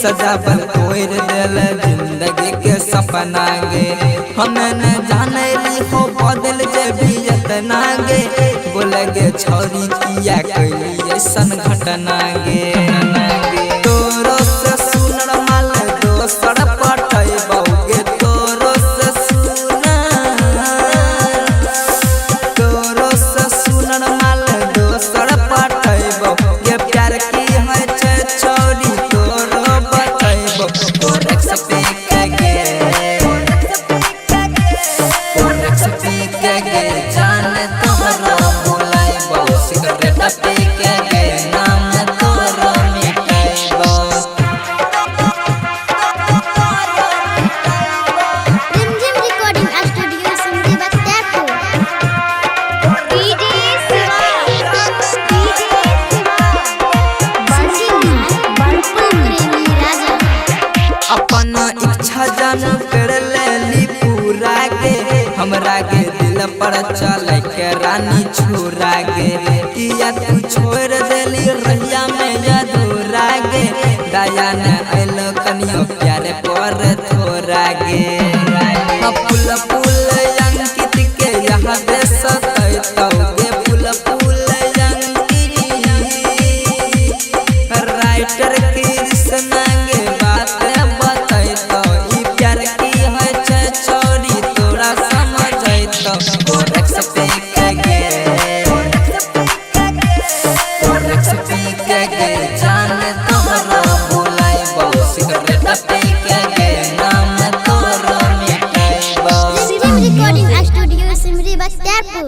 सजावल तोड़ दिल जिंदगी के सपना गे। हमें न जाने हो बदल जे भी इतना गे। बोले गे छोरी किया कैली ऐसन घटना गे। तोरो से सुनर माल दोसर पटै बहुगे। तोरो से सुनर माल दोसर पटै बहुगे। प्यार की है छे छोरी तोरो बतैबो। कोरेक्स पे के जान तोहरा बुलाइबो। सिगरेट पे के नाम तोहरा मिटाइबो। Rimjhim recording studio Simri Bakhtiyarpur. DJ Shiva Bansi Premi राजा। अपन इच्छा जान कर लेली पूरा गे। हमरा गे दिल पर चले के रानी छोरा गे। किया तू छोड़ देली रहिया में अधूरा गे। दया न आइलो कनियो प्यारे पर थोड़ा गे। फूल फूल अंकित के यहाँ दे सतैतौगे। फूल फूल अंकित राइटर कृष्णा गे बात बतैतौ। ई प्यार की है छे छोरी तोरा समझैतौ। कोरेक्स पे के जान तोहरा बुलाइबो। सिगरेट पे के नाम तोहरा मिटाइबो। Rimjhim recording studio Simri Bakhtiyarpur.